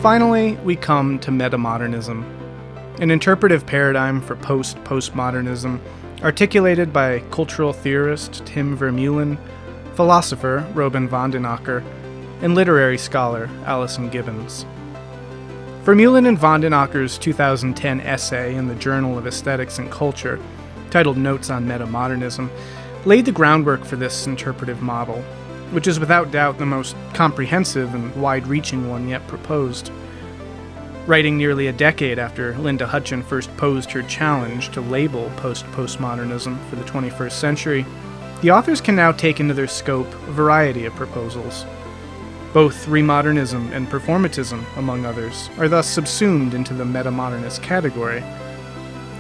Finally, we come to metamodernism, an interpretive paradigm for post-postmodernism articulated by cultural theorist Tim Vermeulen, philosopher Robin van den Akker, and literary scholar Alison Gibbons. Vermeulen and van den Akker's 2010 essay in the Journal of Aesthetics and Culture, titled Notes on Metamodernism, laid the groundwork for this interpretive model, which is without doubt the most comprehensive and wide-reaching one yet proposed. Writing nearly a decade after Linda Hutcheon first posed her challenge to label post-postmodernism for the 21st century, the authors can now take into their scope a variety of proposals. Both remodernism and performatism, among others, are thus subsumed into the metamodernist category.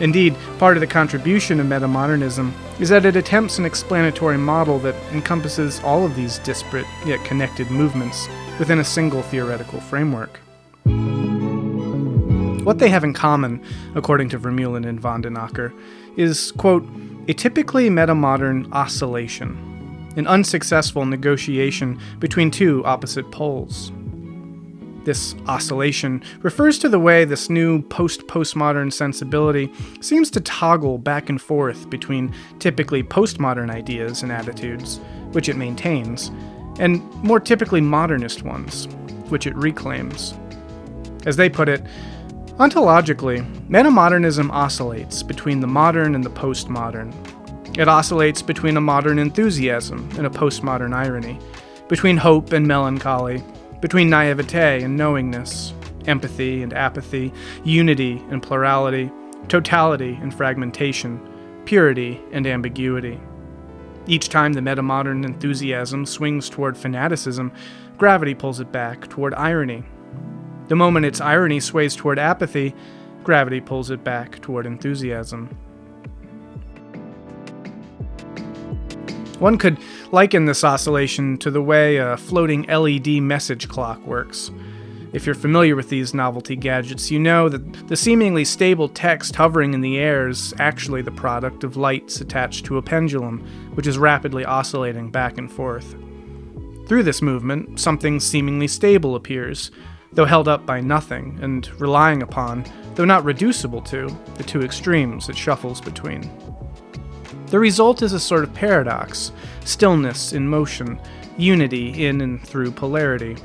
Indeed, part of the contribution of metamodernism is that it attempts an explanatory model that encompasses all of these disparate yet connected movements within a single theoretical framework. What they have in common, according to Vermeulen and van den Akker, is, quote, a typically metamodern oscillation, an unsuccessful negotiation between two opposite poles. This oscillation refers to the way this new post-postmodern sensibility seems to toggle back and forth between typically postmodern ideas and attitudes, which it maintains, and more typically modernist ones, which it reclaims. As they put it, ontologically, metamodernism oscillates between the modern and the postmodern. It oscillates between a modern enthusiasm and a postmodern irony, between hope and melancholy, between naivete and knowingness, empathy and apathy, unity and plurality, totality and fragmentation, purity and ambiguity. Each time the metamodern enthusiasm swings toward fanaticism, gravity pulls it back toward irony. The moment its irony sways toward apathy, gravity pulls it back toward enthusiasm. One could liken this oscillation to the way a floating LED message clock works. If you're familiar with these novelty gadgets, you know that the seemingly stable text hovering in the air is actually the product of lights attached to a pendulum, which is rapidly oscillating back and forth. Through this movement, something seemingly stable appears, though held up by nothing, and relying upon, though not reducible to, the two extremes it shuffles between. The result is a sort of paradox, stillness in motion, unity in and through polarity.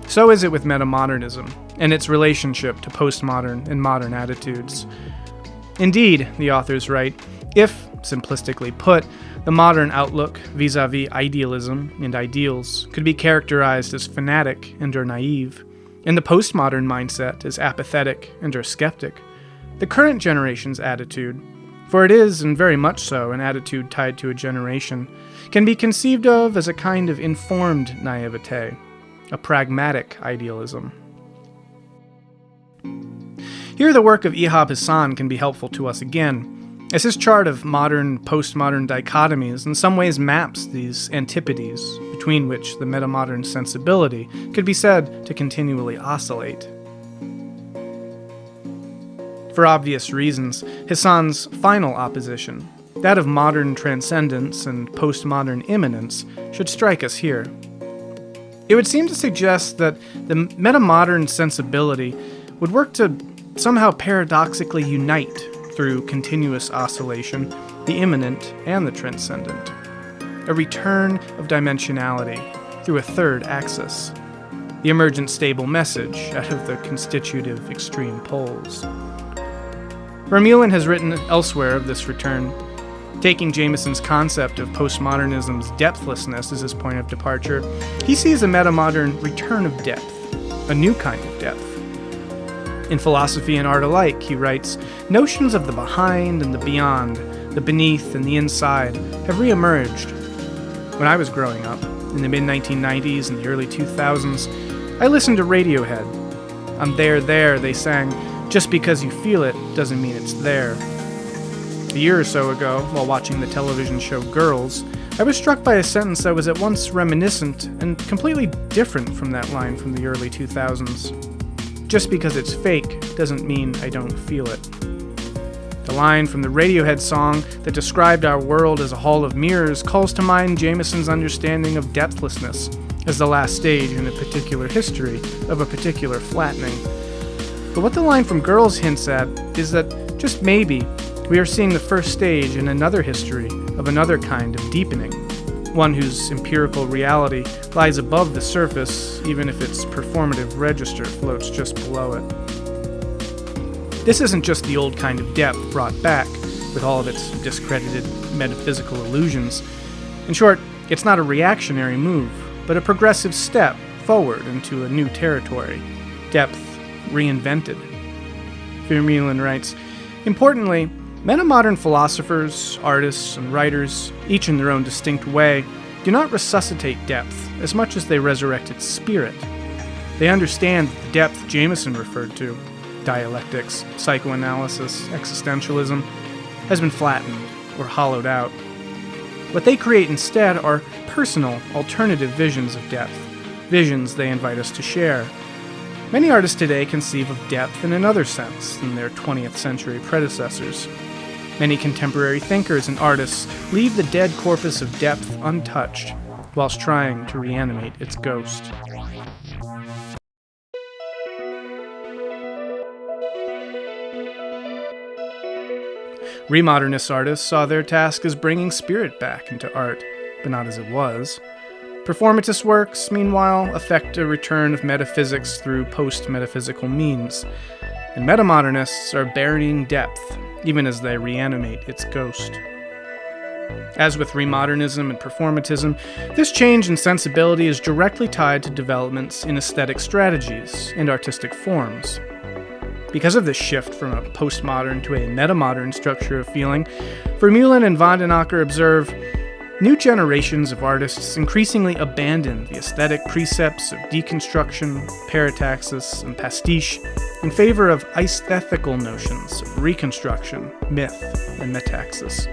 So is it with metamodernism, and its relationship to postmodern and modern attitudes. Indeed, the authors write, if, simplistically put, the modern outlook vis-a-vis idealism and ideals could be characterized as fanatic and/or naive, and the postmodern mindset as apathetic and/or skeptic, the current generation's attitude, for it is, and very much so, an attitude tied to a generation, can be conceived of as a kind of informed naivete, a pragmatic idealism. Here the work of Ihab Hassan can be helpful to us again, as his chart of modern-postmodern dichotomies in some ways maps these antipodes between which the metamodern sensibility could be said to continually oscillate. For obvious reasons, Hassan's final opposition, that of modern transcendence and postmodern immanence, should strike us here. It would seem to suggest that the metamodern sensibility would work to somehow paradoxically unite, through continuous oscillation, the immanent and the transcendent. A return of dimensionality through a third axis, the emergent stable message out of the constitutive extreme poles. Vermeulen has written elsewhere of this return. Taking Jameson's concept of postmodernism's depthlessness as his point of departure, he sees a metamodern return of depth, a new kind of depth. In Philosophy and Art alike, he writes, notions of the behind and the beyond, the beneath and the inside, have re-emerged. When I was growing up, in the mid-1990s and the early 2000s, I listened to Radiohead. I'm there, they sang, just because you feel it doesn't mean it's there. A year or so ago, while watching the television show Girls, I was struck by a sentence that was at once reminiscent and completely different from that line from the early 2000s. Just because it's fake doesn't mean I don't feel it. The line from the Radiohead song that described our world as a hall of mirrors calls to mind Jameson's understanding of depthlessness as the last stage in a particular history of a particular flattening. But what the line from Girls hints at is that, just maybe, we are seeing the first stage in another history of another kind of deepening, one whose empirical reality lies above the surface, even if its performative register floats just below it. This isn't just the old kind of depth brought back, with all of its discredited metaphysical illusions. In short, it's not a reactionary move, but a progressive step forward into a new territory, depth reinvented. Vermeulen writes, importantly, metamodern philosophers, artists, and writers, each in their own distinct way, do not resuscitate depth as much as they resurrect its spirit. They understand that the depth Jameson referred to, dialectics, psychoanalysis, existentialism, has been flattened or hollowed out. What they create instead are personal, alternative visions of depth, visions they invite us to share. Many artists today conceive of depth in another sense than their 20th century predecessors. Many contemporary thinkers and artists leave the dead corpus of depth untouched, whilst trying to reanimate its ghost. Remodernist artists saw their task as bringing spirit back into art, but not as it was. Performatist works, meanwhile, affect a return of metaphysics through post-metaphysical means, and metamodernists are burying depth, even as they reanimate its ghost. As with remodernism and performatism, this change in sensibility is directly tied to developments in aesthetic strategies and artistic forms. Because of this shift from a postmodern to a metamodern structure of feeling, Vermeulen and Akker observe, new generations of artists increasingly abandon the aesthetic precepts of deconstruction, parataxis, and pastiche in favor of aesthetical notions of reconstruction, myth, and metaxis.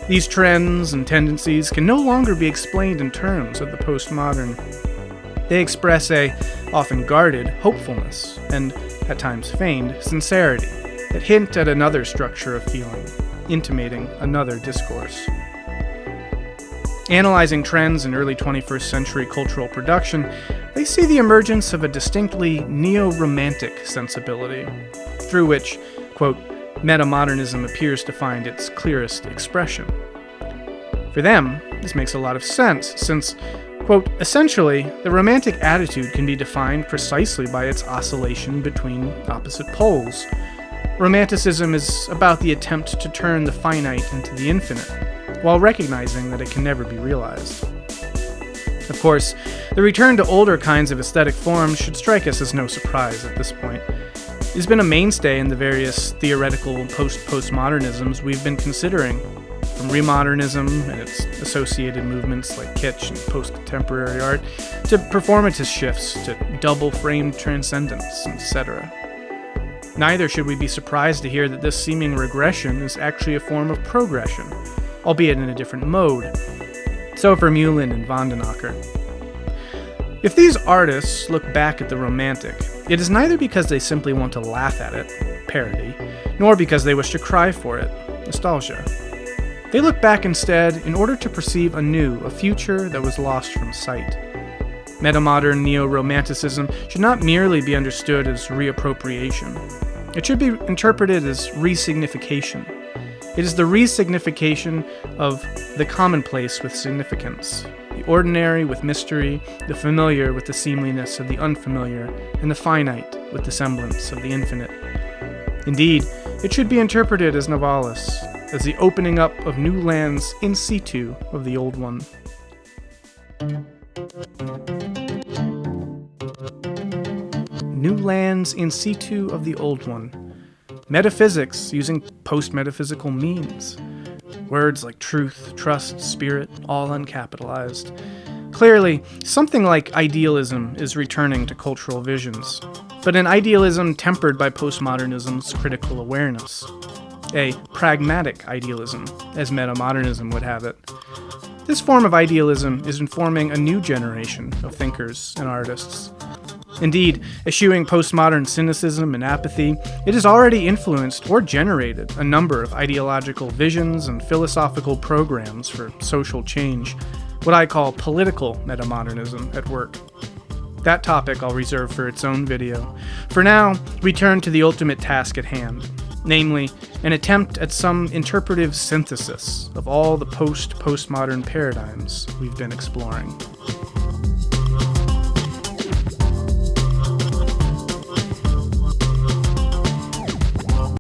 These trends and tendencies can no longer be explained in terms of the postmodern. They express a, often guarded, hopefulness, and, at times feigned, sincerity that hint at another structure of feeling, intimating another discourse. Analyzing trends in early 21st century cultural production, they see the emergence of a distinctly neo-romantic sensibility, through which, quote, metamodernism appears to find its clearest expression. For them, this makes a lot of sense, since, quote, essentially, the romantic attitude can be defined precisely by its oscillation between opposite poles. Romanticism is about the attempt to turn the finite into the infinite, while recognizing that it can never be realized. Of course, the return to older kinds of aesthetic forms should strike us as no surprise at this point. It's been a mainstay in the various theoretical post-postmodernisms we've been considering, from remodernism and its associated movements like kitsch and post-contemporary art, to performatist shifts to double-framed transcendence, etc. Neither should we be surprised to hear that this seeming regression is actually a form of progression, albeit in a different mode. So Vermeulen and Akker. If these artists look back at the Romantic, it is neither because they simply want to laugh at it, parody, nor because they wish to cry for it, nostalgia. They look back instead in order to perceive anew a future that was lost from sight. Metamodern neo-romanticism should not merely be understood as reappropriation. It should be interpreted as resignification. It is the resignification of the commonplace with significance, the ordinary with mystery, the familiar with the seemliness of the unfamiliar, and the finite with the semblance of the infinite. Indeed, it should be interpreted as Novalis, as the opening up of new lands in situ of the old one. New lands in situ of the old one. Metaphysics using post-metaphysical means. Words like truth, trust, spirit, all uncapitalized. Clearly, something like idealism is returning to cultural visions, but an idealism tempered by postmodernism's critical awareness. A pragmatic idealism, as metamodernism would have it. This form of idealism is informing a new generation of thinkers and artists. Indeed, eschewing postmodern cynicism and apathy, it has already influenced or generated a number of ideological visions and philosophical programs for social change, what I call political metamodernism at work. That topic I'll reserve for its own video. For now, we turn to the ultimate task at hand, namely, an attempt at some interpretive synthesis of all the post-postmodern paradigms we've been exploring.